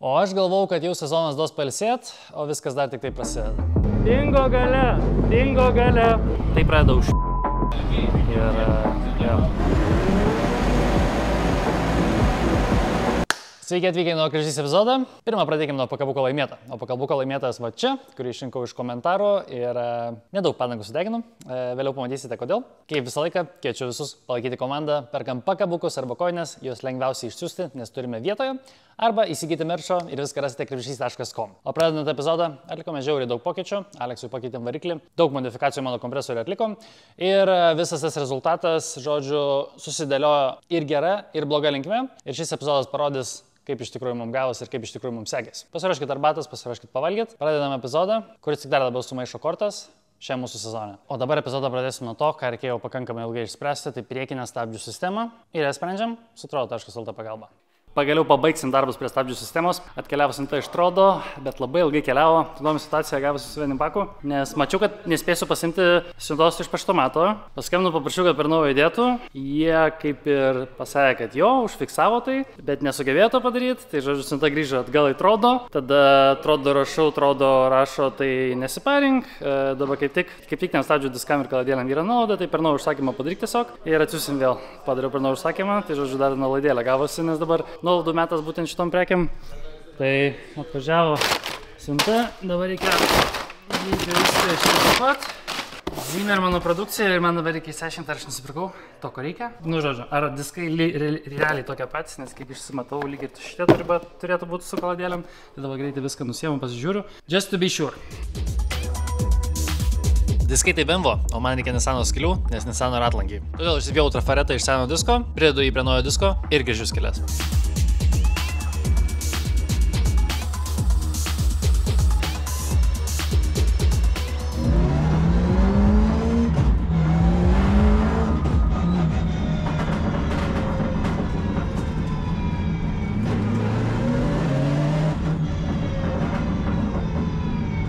O aš galvau, kad jau sezonas duos pailsėt, o viskas dar tik tai prasideda. Dingo gale, dingo gale. Tai pradeda už... Ir... jo. Sveiki atvykę nuo Križys epizodą. Pirmą pradėkime nuo pakabuko laimėto. O pakabuko laimėtas va čia, kurį išrinkau iš komentarų ir nedaug padangų sudeginu. Vėliau pamatysite kodėl. Kaip visą laiką, kviečiu visus palaikyti komandą, perkam pakabukus arba koines, juos lengviausiai išsiųsti, nes turime vietoje, arba įsigyti merčo ir viską rasite križys.com. O pradedant epizodą, atlikome žiauriai daug pokyčių, Aleksui pakeitėm variklį, daug modifikacijų mano kompresorių atlikom ir visas tas rezultatas, žodžiu, susidėliojo ir gera, ir bloga linkme. Ir šis epizodas parodys, kaip iš tikrųjų mums gavosi ir kaip iš tikrųjų mums sekėsi. Pasiruoškit arbatas, pasiruoškit pavalgyt. Pradedame epizodą, kuris tik dar labiau sumaišo kortas šią mūsų sezoną. O dabar epizodą pradėsim nuo to, ką reikėjo pakankamai ilgai išspręsti, tai priekinę stabdžių sistemą ir ją sprendžiam su trodo.lt pagalba. Pagaliau pabaigsim darbus prie stabdžių sistemos. Atkeliavo siunta iš Trodo, bet labai ilgai keliavo. Įdomi situacija gavosi su vienim paku, nes mačiau, kad nespėsiu pasimti siuntos iš paštomato. Paskambinau, paprašiau, kad per naują įdėtų. Jie kaip ir pasakė, kad jo, užfiksavo tai, bet nesugebėjo to padaryti. Tai žodžiu, siunta grįžo atgal į Trodo. Tada Trodo rašau, Trodo rašo, tai nesiparink. Dabar kaip tik ten stabdžių diskam ir kaladėlėm yra nuolaida, tai per naują užsakymą padaryk tiesiog ir atsiųsim vėl. Padariau per naują užsakymą, tai žodžiu, dar nuolaidėlę gavosi, nes dabar nuolaidų metas būtent šitom prekiam. Tai atvažiavo siunta, dabar reikia viską šitą pat. Zimmermano produkcija ir man dabar reikia įsiaiškinti, ar aš nusipirkau to, ko reikia. Nu, žodžiu, ar diskai realiai tokie patys, nes kaip išsimatau, lyg ir šitie turėtų būti su kaladėlėm. Tai dabar greitai viską nusiemu, pasižiūriu. Just to be sure. Diskai tai Bemvo, o man reikia Nisano skilių, nes Nisano ratlankiai. Todėl išsipjau trafaretą iš seno disko, pridedu jį prie naujo disko ir grįžiu skilės.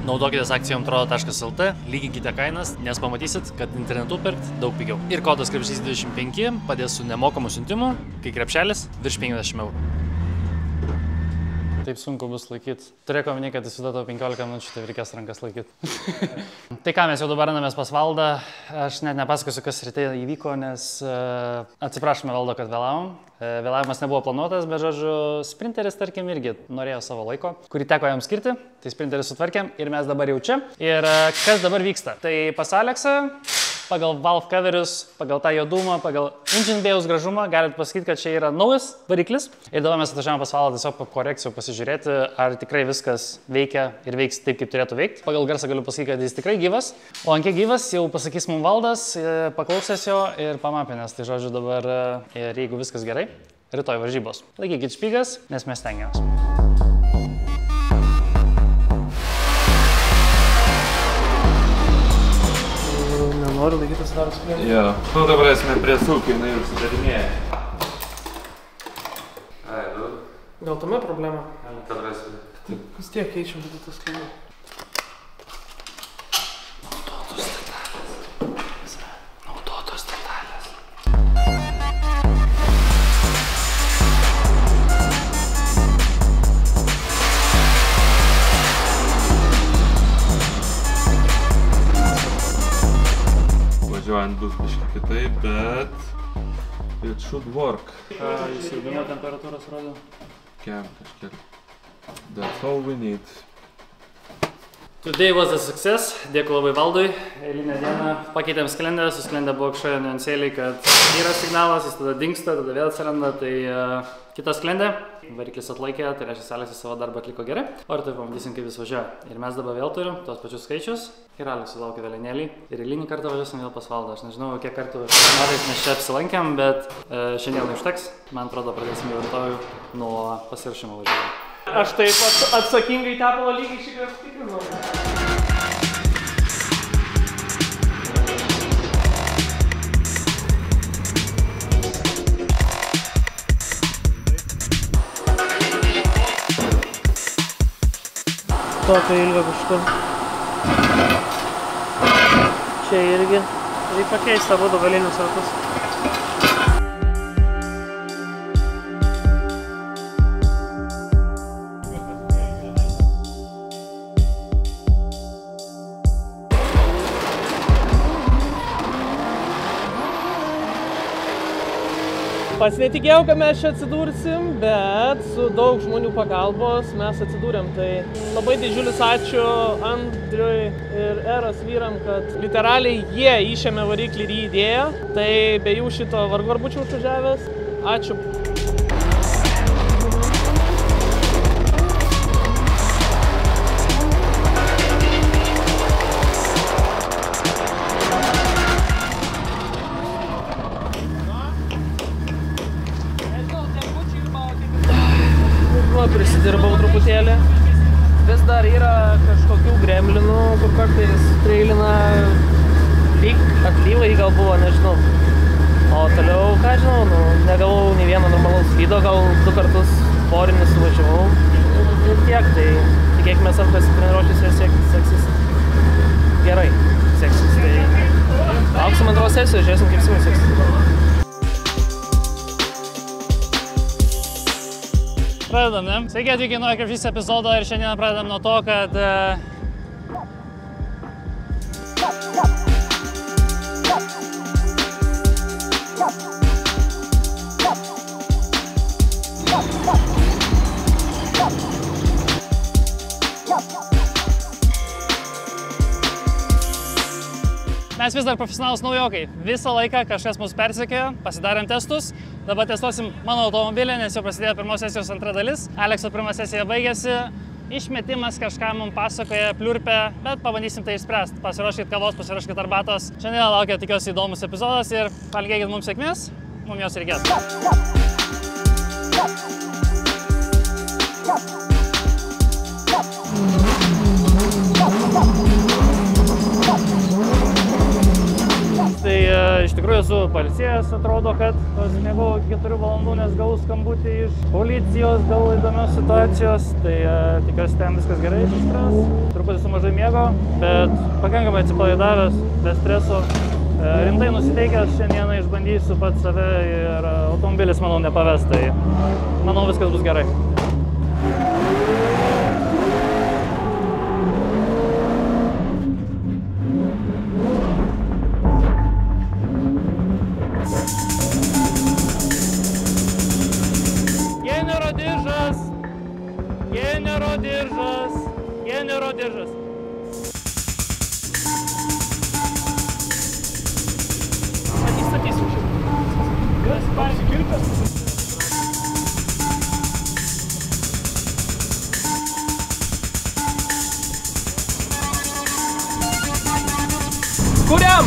Naudokitės akcijom trodo.lt, lyginkite kainas, nes pamatysit, kad internetu pirkt daug pigiau. Ir kodas krepšys 25 padės su nemokamu siuntimu, kai krepšelis virš 50 eurų. Taip sunku bus laikyti. Turėk omeny, kad jis tau 15 minučių, tai reikės rankas laikyti. Tai ką, mes jau dabar einamės pas Valdą. Aš net nepasakosiu, kas ryte įvyko, nes atsiprašome Valdo, kad vėlavom. Vėlavimas nebuvo planuotas, bet žodžiu, sprinteris, tarkim, irgi norėjo savo laiko, kurį teko jam skirti. Tai sprinterį sutvarkėm ir mes dabar jau čia. Ir kas dabar vyksta? Tai pas Aleksą, pagal valve coverius, pagal tą jodumą, pagal engine bay'aus gražumą, galit pasakyti, kad čia yra naujas variklis. Ir dabar mes atvažiavome pas Valdą tiesiog po korekcijų pasižiūrėti, ar tikrai viskas veikia ir veiks taip, kaip turėtų veikti. Pagal garsą galiu pasakyti, kad jis tikrai gyvas. O ant kiek gyvas, jau pasakys mums Valdas, paklausęs jo ir pamapinės. Tai žodžiu dabar, ir jeigu viskas gerai, rytoj varžybos. Laikykit špygas, nes mes stengiamės. Noriu laikytis daros prie. Jo. Nu, dabar esame prie sulkių, jinai užsidarinėja. Ai, du. Gal tame problema? Kad rasi. Taip, vis tiek keičiam būtų tas kelių. Naudotos detalės. Važiuojant bus biškai kitaip, bet it should work. Ką įsirbimo temperatūros rodo? Kem kažkiek. That's all we need. Today was a success. Dėkui labai Valdui. Eilinę dieną pakeitėm sklendę, su sklendė buvo kažkoje niuansėliai, kad yra signalas, jis tada dingsta, tada vėl atsiranda, tai kita sklendė. Variklis atlaikė, tai reiškia, Aleksas savo darbą atliko gerai. O ir taip pamatysim, kaip jis važiuoja. Ir mes dabar vėl turim tos pačius skaičius. Ir Aleksui laukia vėlienėlį. Ir eilinį kartą važiuosim vėl pas Valdą. Aš nežinau, kiek kartų metais mes čia apsilankėm, bet šiandien užteks. Man atrodo, pradėsim jau rytoj nuo pasirašymo važiuoti. Aš taip atsakingai tepalo lygiai šį kartą tikrinau. Tokio ilgio kažkur. Čia irgi. Tai pakeisti abu galinius ratus. Pats netikėjau, kad mes čia atsidursim, bet su daug žmonių pagalbos mes atsidūrėm. Tai labai didžiulis ačiū Andriui ir Eros vyram, kad literaliai jie išėmė variklį ir jį įdėjo. Tai be jų šito vargu ar būčiau išvažiavęs. Ačiū. Prisidirbau truputėlį. Vis dar yra kažkokių gremlinų, kur kartais treilina lyg aklyvai gal buvo, nežinau. O toliau, ką žinau, negavau nei vieno normalaus slydo, gal 2 kartus porinį suvažiavau. Ir tiek, tai tikėkime antras treniruočiuose seksis gerai. Seksis, tai lauksim antros sesijos, žiūrėsim kaip Simui seksis. Pradedam, ne? Sveiki atvykę į naują krepšys epizodą ir šiandien pradedam nuo to, kad mes vis dar profesionalūs naujokai. Visą laiką kažkas mus persekiojo, pasidarėm testus. Dabar testuosim mano automobilį, nes jau prasidėjo pirmos sesijos antra dalis. Alekso pirma sesija baigėsi. Išmetimas kažką mums pasakoja, pliurpė, bet pabandysim tai išspręsti. Pasiruoškit kavos, pasiruoškit arbatos. Šiandien laukia tikiuosi įdomus epizodas ir palinkėkit mums sėkmės. Mums jos reikės. Tai iš tikrųjų esu pailsėjęs, atrodo, kad miegau 4 valandų, nes gavau skambutį iš policijos dėl įdomios situacijos. Tai tikiuosi ten viskas gerai išspręs. Truputį su mažai miego, bet pakankamai atsipalaidavęs, be streso. Rimtai nusiteikęs, šiandieną išbandysiu pats save ir automobilis, manau, nepaves. Tai manau, viskas bus gerai. Genero diržas. Statysiu šitą. Pasikirpęs. Kuriam?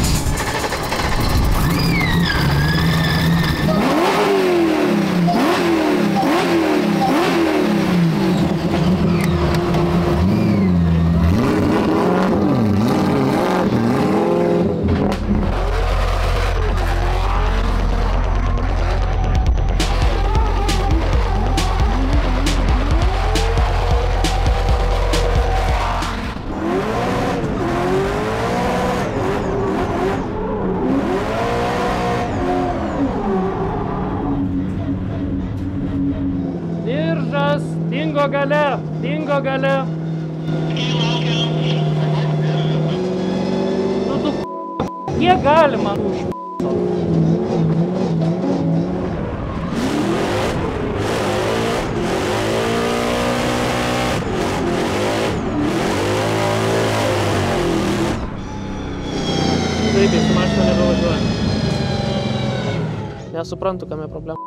Dingo gale. Nu tu kiek galima už Taip, su mašina nebevažiuoja. Nesuprantu, kame problema.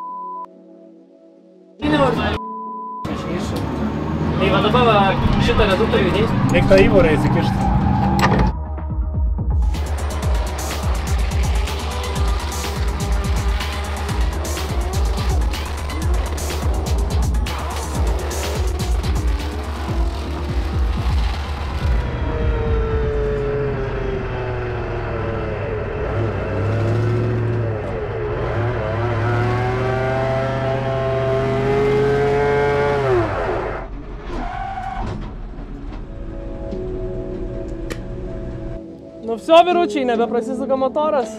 Tai va dabar šitą reduktorių įdės. Reik tą įvorą įsikišti. Nu vsio, vyručiai, nebeprasisuka motoras.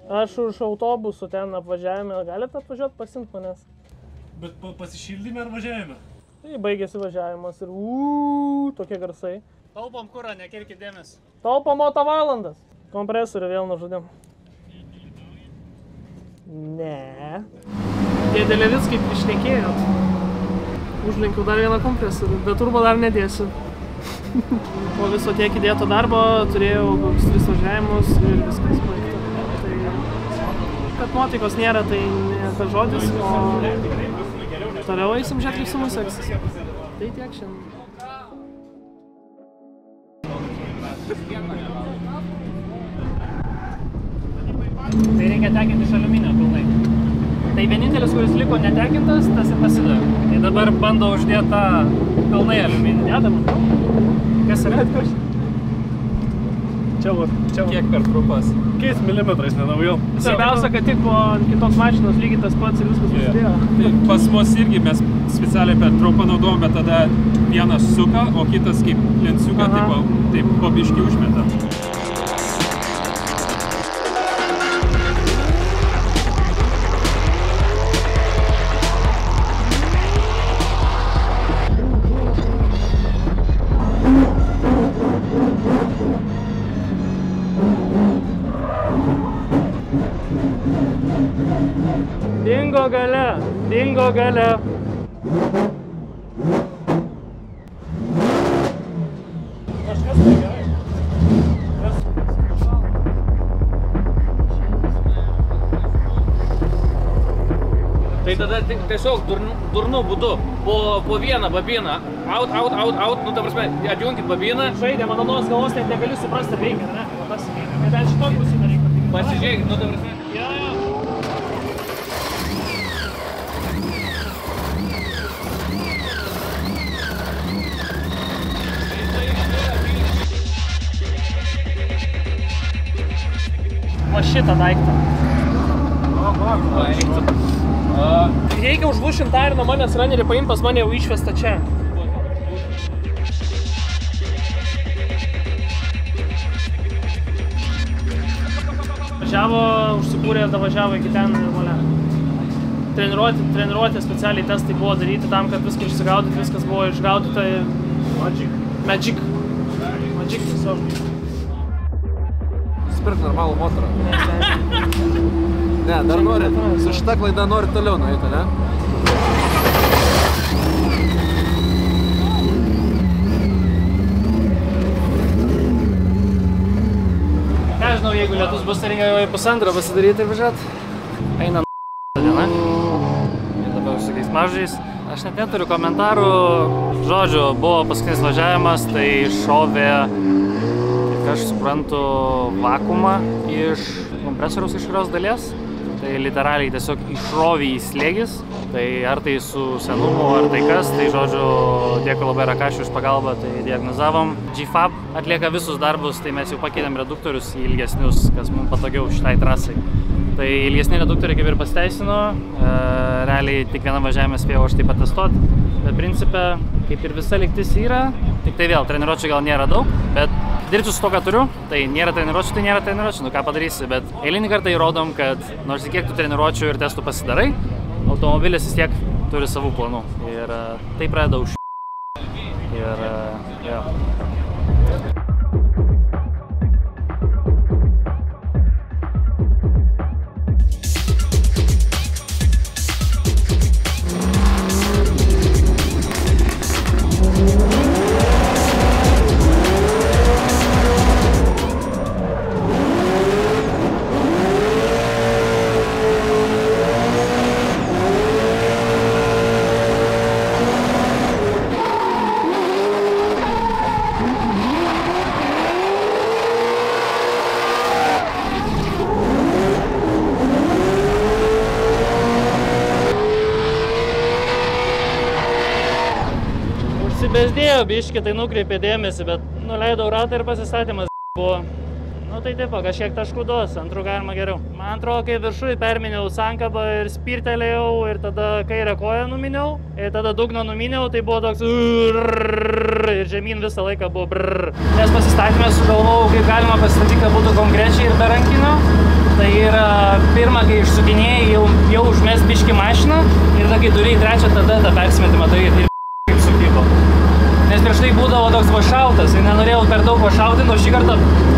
Aš už autobusų ten apvažiavime. Galite atvažiuoti pasiimti manęs? Bet pasišildėme ar važiavime? Tai baigėsi važiavimas ir tokie garsai. Taupom kurą, nekirkit dėmesį. Taupom moto valandas. Kompresorių vėl nužudėm. Ne. Dėdė Levits kaip išnekėjot. Užlenkiau dar vieną kompresorių, bet turbo dar nedėsiu. Po viso tiek įdėto darbo turėjau 3 važiavimus ir viskas baigta. Tai, kad nuotaikos nėra, tai ne tas žodis, o toliau eisim žiūrėti, kaip su mūsų seksis. Tai tiek šiandien. Tai reikia tekinti iš aliuminio pilnai. Tai vienintelis, kuris liko netekintas, tas ir pasidavė. Tai dabar bando uždėti tą pilnai aliuminį. Dedam. Kas yra? Čia. Kiek per trupas? Kiais milimetrais, nenaugiau. Svarbiausia, kad tik po kitos mašinos lygiai tas pats ir viskas susidėjo. Tai pas mus irgi mes specialiai per trupą naudojom, bet tada vienas suka, o kitas kaip lensiuką taip po biškį užmeta. Dingo gale. Kažkas tai gerai. Tai tada tiesiog durnu būdu po vieną babiną, out, nu ta prasme, atjunkit babiną. Žaidė, mano nuos galvos net negali suprasti, reikia, ne? Bet šitokį pusį reikia. Pasižiūrėkit, nu ta prasme. Va šitą daiktą. Reikia užlūšint tą ir nuo manęs runnerį paimti, pas mane jau išvesta čia. Važiavo, užsikūrė ir davažiavo iki ten ir valia. Treniruotė specialiai testai buvo daryti tam, kad viską išsigaudyti, viskas buvo išgaudyta ir... Magic tiesiog. Pirk normalų motorą. Ne, dar nori, su šita klaida nori toliau nueiti, ne? Ką žinau, jeigu lietus bus, tai reikia jau į pusantro pasidaryti ir važiuoti. Eina diena. Ir dabar užsikiais mažais. Aš net neturiu komentarų. Žodžiu, buvo paskutinis važiavimas, tai šovė, aš suprantu, vakuumą iš kompresoriaus iš kurios dalies. Tai literaliai tiesiog išrovė į slėgis. Tai ar tai su senumu, ar tai kas. Tai žodžiu, dėkui labai Rakašiui už pagalbą, tai diagnozavom. G-Fab atlieka visus darbus, tai mes jau pakeitėm reduktorius į ilgesnius, kas mums patogiau šitai trasai. Tai ilgesni reduktoriai kaip ir pasiteisino. Realiai tik vieną važiavimą spėjau aš tai patestuoti. Bet principe, kaip ir visa lygtis yra, tik tai vėl, treniruočių gal nėra daug, bet dirbsiu su to, ką turiu, tai nėra treniruočių, nu ką padarysi, bet eilinį kartą įrodom, kad nors kiek tų treniruočių ir testų pasidarai, automobilis vis tiek turi savų planų ir tai pradeda už ir jo. Besdėjo biškį, tai nukreipė dėmesį, bet nuleidau ratą ir pasistatymas buvo. Nu tai tipo, kažkiek taškų duos, antrų galima geriau. Man atrodo, kai viršui perminiau sankabą ir spirtelėjau ir tada kairę koją numiniau. Ir tada dugną numiniau, tai buvo toks ir žemyn visą laiką buvo brrr. Nes pasistatymę sugalvojau, kaip galima pasistatyti, kad būtų konkrečiai ir be rankinio. Tai yra pirmą, kai išsukinėjai, jau užmes biškį mašiną ir tada, kai turi į trečią, tada tą persimetimą daryti ir kaip sukybo. Nes prieš tai būdavo toks vašautas ir nenorėjau per daug vašauti, nors šį kartą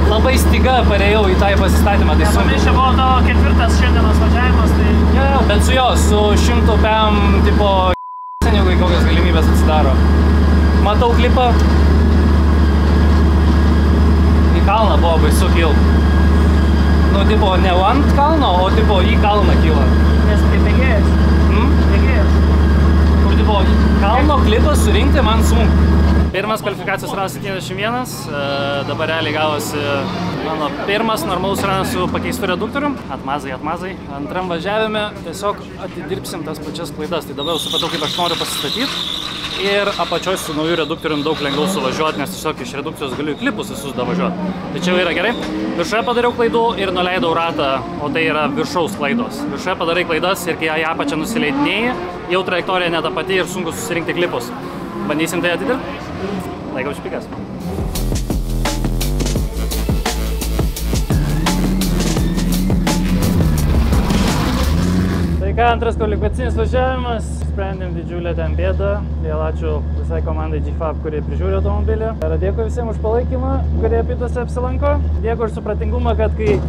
labai stiga parėjau į tą pasistatymą. Tai sunku. Čia buvo tavo 4. šiandienos važiavimas, tai... Ja, bet su jo, su 100 PM tipo jeigu kokios galimybės atsidaro. Matau klipą. Į kalną buvo baisu kilt. Nu, tipo, ne ant kalno, o tipo į kalną kyla. Nes kaip mėgėjas. Mėgėjas. Kur tipo, kalno klipas surinkti man sunku. Pirmas kvalifikacijos ranas 71, dabar realiai gavosi mano pirmas normalus ranas su pakeistu reduktorium. Atmazai. Antram važiavime tiesiog atidirbsim tas pačias klaidas. Tai dabar jau supratau, kaip aš noriu pasistatyti. Ir apačioj su nauju reduktorium daug lengviau suvažiuoti, nes tiesiog iš redukcijos galiu į klipus visus davažiuoti. Tai čia jau yra gerai. Viršuje padariau klaidų ir nuleidau ratą, o tai yra viršaus klaidos. Viršuje padarai klaidas ir kai ją apačią nusileidinėjai, jau trajektorija ne ta pati ir sunku susirinkti klipus. Bandysim tai atidirbti. Laikau špikas. Tai ką, antras kvalifikacinis važiavimas. Sprendėm didžiulę ten bėdą. Vėl ačiū visai komandai GFAB, kurie prižiūri automobilį. Ir dėkui visiems už palaikymą, kurie pietuose apsilanko. Dėkui už supratingumą, kad kai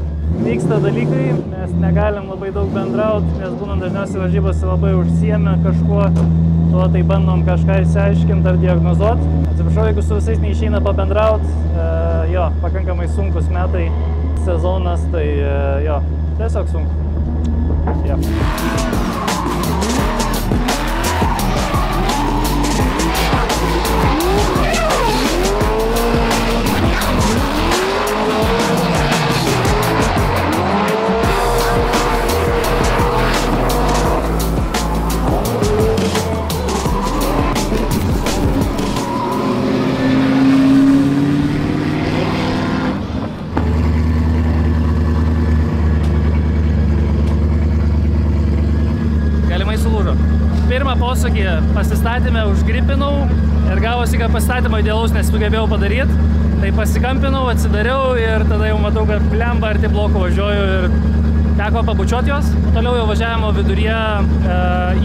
vyksta dalykai, mes negalim labai daug bendrauti, nes būnant dažniausiai varžybose labai užsiėmę kažkuo. Tuo tai bandom kažką išsiaiškinti ar diagnozuoti. Atsiprašau, jeigu su visais neišeina pabendrauti, jo, pakankamai sunkus metai, sezonas, tai jo, tiesiog sunku. Ja. Pirmą posūkį pasistatymę užgripinau ir gavosi, kad pasistatymą idealaus nesugebėjau padaryti. Tai pasikampinau, atsidariau ir tada jau matau, kad blemba arti blokų važiuoju ir teko pabučiuoti jos. Toliau jau važiavimo viduryje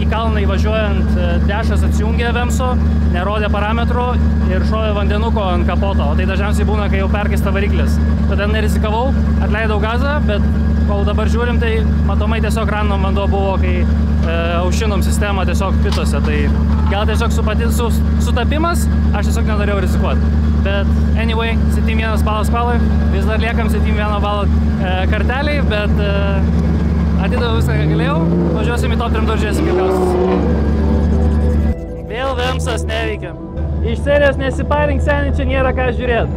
į kalną įvažiuojant dešas atsijungė Vemso, nerodė parametrų ir šovė vandenuko ant kapoto. O tai dažniausiai būna, kai jau perkaista variklis. Todėl nerizikavau, atleidau gazą, bet kol dabar žiūrim, tai matomai tiesiog random vanduo buvo, kai aušinom sistemą tiesiog pitose. Tai gal tiesiog sutapimas, aš tiesiog nenorėjau rizikuoti. Bet anyway, 7-1 balas palai, vis dar liekam 7-1 balą karteliai, bet atidaviau viską, ką galėjau, važiuosim į top 3 ir žiūrėsim, kaip gausis. Vėl Vemsas neveikia. Iš serijos nesiparink, seniai, čia nėra ką žiūrėti.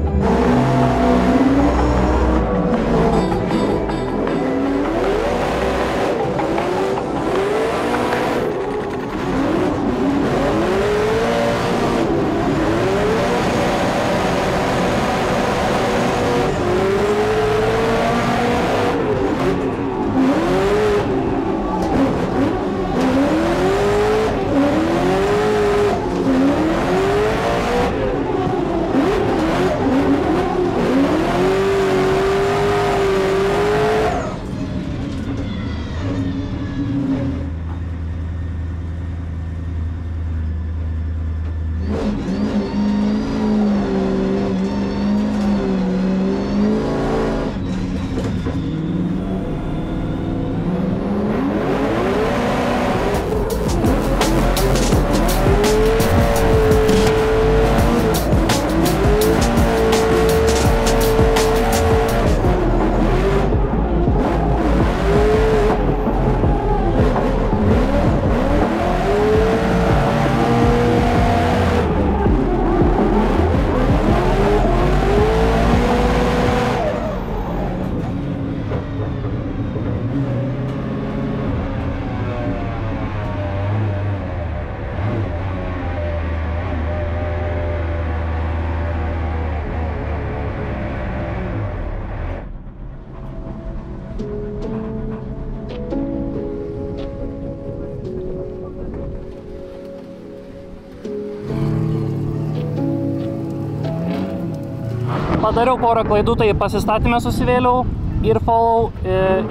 Padariau porą klaidų, tai pasistatymę susivėliau ir follow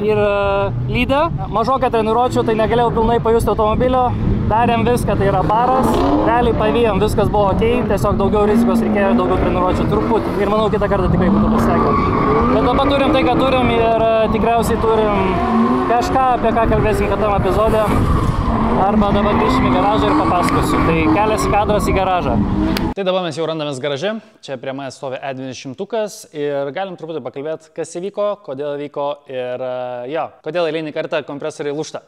ir lydę. Mažoką treniruočių, tai negalėjau pilnai pajusti automobilio. darėm viską, tai yra baras, realiai pavijom, viskas buvo ok, tiesiog daugiau rizikos reikėjo, daugiau treniruočių truputį ir manau kitą kartą tikrai būtų pasisekę. Bet dabar turim tai, ką turim ir tikriausiai turim kažką, apie ką kalbėsim kitam epizode. Arba dabar grįšim į garažą ir papasakosiu. Tai keliasi kadras į garažą. Tai dabar mes jau randamės garaže. Čia prie manęs stovi E20 ir galim truputį pakalbėti, kas įvyko, kodėl įvyko ir kodėl eilinį kartą kompresoriai lūžta.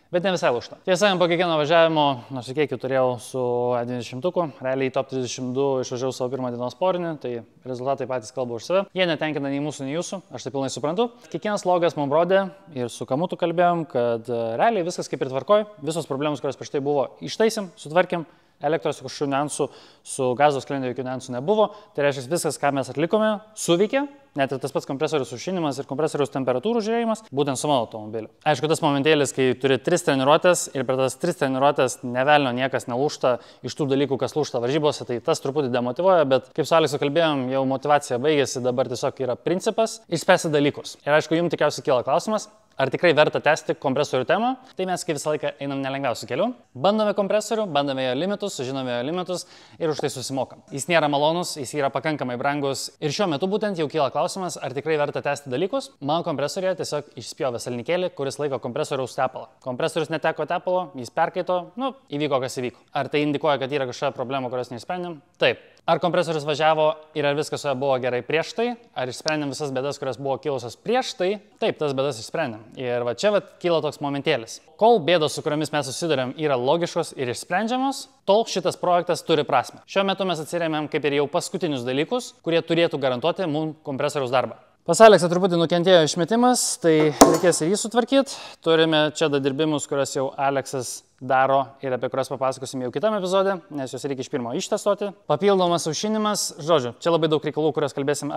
Bet ne visai lūžta. Tiesa, po kiekvieno važiavimo, nors kiek turėjau su E20, realiai į top 32 išvažiavau savo pirmą dienos porinį, tai rezultatai patys kalba už save. Jie netenkina nei mūsų, nei jūsų, aš tai pilnai suprantu. Kiekvienas logas mums rodė ir su Kamutu kalbėjom, kad realiai viskas kaip ir tvarkoj, visos problemos, kurios prieš tai buvo, ištaisim, sutvarkėm. Elektros kažkokių niuansų, su gazos sklendė jokių niuansų nebuvo. Tai reiškia, viskas, ką mes atlikome, suveikė. Net ir tas pats kompresorius sušinimas ir kompresorius temperatūrų žiūrėjimas, būtent su mano automobiliu. Aišku, tas momentėlis, kai turi 3 treniruotės ir per tas 3 treniruotės nevelnio niekas nelūžta iš tų dalykų, kas lūžta varžybose, tai tas truputį demotyvuoja, bet kaip su Aleksu kalbėjom, jau motyvacija baigėsi, dabar tiesiog yra principas išspręsti dalykus. Ir aišku, jums tikriausiai kyla klausimas, ar tikrai verta tęsti kompresorių temą, tai mes kaip visą laiką einam nelengviausiu keliu. Bandome kompresorių, bandome jo limitus, sužinome jo limitus ir už tai susimokam. Jis nėra malonus, jis yra pakankamai brangus ir šiuo metu būtent jau kyla klausimas, ar tikrai verta tęsti dalykus. Mano kompresorėje tiesiog išspjovė salnikėlį, kuris laiko kompresoriaus tepalą. Kompresorius neteko tepalo, jis perkaito, įvyko kas įvyko. Ar tai indikuoja, kad yra kažkokia problema, kurios neišsprendėm? Taip. Ar kompresorius važiavo ir ar viskas su juo buvo gerai prieš tai? Ar išsprendėm visas bėdas, kurios buvo kilusios prieš tai? Taip, tas bėdas išsprendėm. Ir va čia kyla toks momentėlis. Kol bėdos, su kuriomis mes susidurėm, yra logiškos ir išsprendžiamos, tol šitas projektas turi prasmę. Šiuo metu mes atsirėmėm kaip ir jau paskutinius dalykus, kurie turėtų garantuoti mums kompresoriaus darbą. Pas Aleksą truputį nukentėjo išmetimas, tai reikės ir jį sutvarkyti. Turime čia dadirbimus, kuriuos jau Aleksas daro ir apie kuriuos papasakosim jau kitam epizode, nes juos reikia iš pirmo ištestuoti. Papildomas aušinimas, žodžiu, čia labai daug reikalų,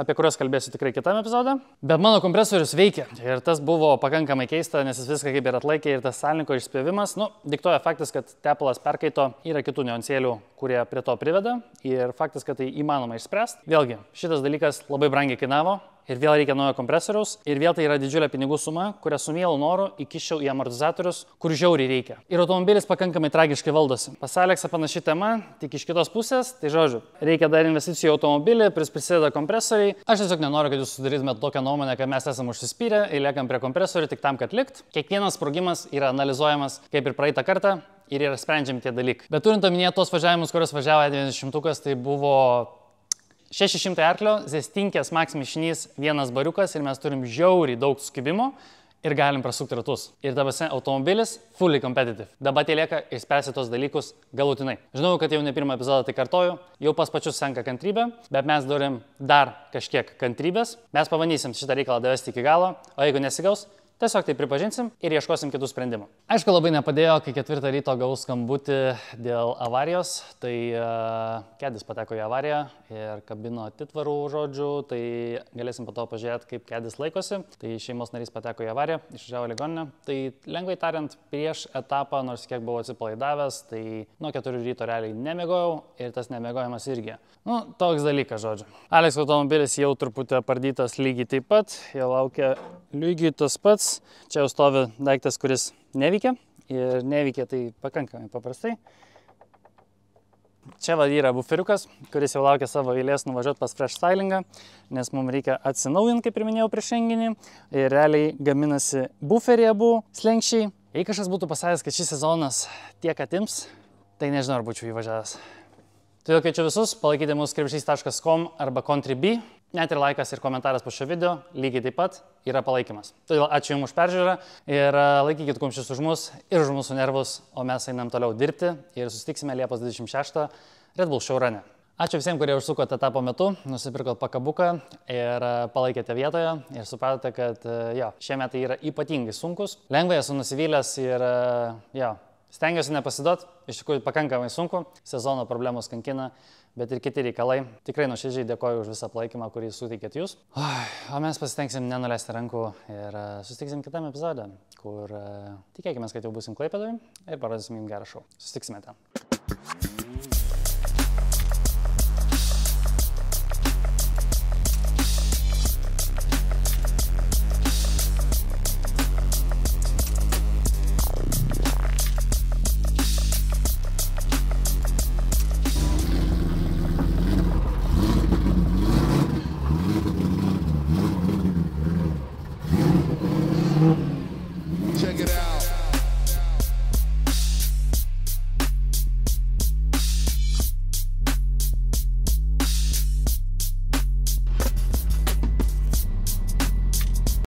apie kuriuos kalbėsiu tikrai kitam epizode. Bet mano kompresorius veikia ir tas buvo pakankamai keista, nes jis viską kaip ir atlaikė ir tas salniko išspjovimas, diktuoja faktas, kad tepalas perkaito, yra kitų niuansėlių, kurie prie to priveda ir faktas, kad tai įmanoma išspręsti. Vėlgi, šitas dalykas labai brangiai kainavo. Ir vėl reikia naujo kompresoriaus, ir vėl tai yra didžiulė pinigų suma, kurią su mielu noru įkiščiau į amortizatorius, kur žiauriai reikia. Ir automobilis pakankamai tragiškai valdosi. Pas Aleksą panaši tema, tik iš kitos pusės, tai žodžiu, reikia dar investicijų į automobilį, prisideda kompresoriai. Aš tiesiog nenoriu, kad jūs sudarytumėte tokią nuomonę, kad mes esame užsispyrę ir liekam prie kompresorių tik tam, kad likt. Kiekvienas sprogimas yra analizuojamas kaip ir praeitą kartą ir yra sprendžiami tie dalykai. Bet turint omenyje tos važiavimus, kuriuos važiavo E20, tai buvo 600 arklio, zestinkės maks mišinys, vienas bariukas ir mes turim žiauriai daug skubimo ir galim prasukti ratus. Ir dabar automobilis fully competitive. Dabar tie lieka išspręsti tos dalykus galutinai. Žinau, kad jau ne pirmą epizodą tai kartoju, jau pas pačius senka kantrybė, bet mes turim dar kažkiek kantrybės. Mes pabandysim šitą reikalą davesti iki galo, o jeigu nesigaus, tiesiog tai pripažinsim ir ieškosim kitų sprendimų. Aišku, labai nepadėjo, kai 4 ryto gavau skambutį dėl avarijos, tai kedis pateko į avariją ir kabino atitvarų žodžių, tai galėsim po to pažiūrėti, kaip kedis laikosi. Tai šeimos narys pateko į avariją, išvažiavo ligoninę. Tai lengvai tariant, prieš etapą, nors kiek buvau atsipalaidavęs, tai nuo 4 ryto realiai nemiegojau ir tas nemiegojimas irgi. Toks dalykas, žodžiu. Alekso automobilis jau truputį pardytas lygiai taip pat, jau laukia lygiai tas pats. Čia jau stovi daiktas, kuris neveikia ir neveikia tai pakankamai paprastai. Čia yra buferiukas, kuris jau laukia savo eilės nuvažiuoti pas fresh stylingą, nes mums reikia atsinaujinti, kaip ir minėjau prieš renginį. Ir realiai gaminasi buferiai abu slenkščiai. Jei kažkas būtų pasakęs, kad šis sezonas tiek atims, tai nežinau, ar būčiau įvažiavęs. Todėl kviečiu visus palaikyti mūsų krepšys.com arba Contribui. Net ir laikas ir komentaras po šio video lygiai taip pat yra palaikymas. Todėl ačiū Jums už peržiūrą ir laikykit kumščius už mus ir už mūsų nervus, o mes einam toliau dirbti ir susitiksime Liepos 26 Red Bull Show Rune. Ačiū visiems, kurie užsukote etapo metu, nusipirkot pakabuką ir palaikėte vietoje ir supratote, kad šie metai yra ypatingai sunkus. Lengvai esu nusivylęs ir stengiuosi nepasiduoti, iš tikrųjų pakankamai sunku, sezono problemos kankina, bet ir kiti reikalai. Tikrai nuoširdžiai dėkoju už visą palaikymą, kurį suteikėt jūs. O mes pasistengsim nenuleisti rankų ir susitiksim kitame epizode, kur tikėkime, kad jau būsim Klaipėdoje ir parodysim jums gerą šou. Susitiksime ten.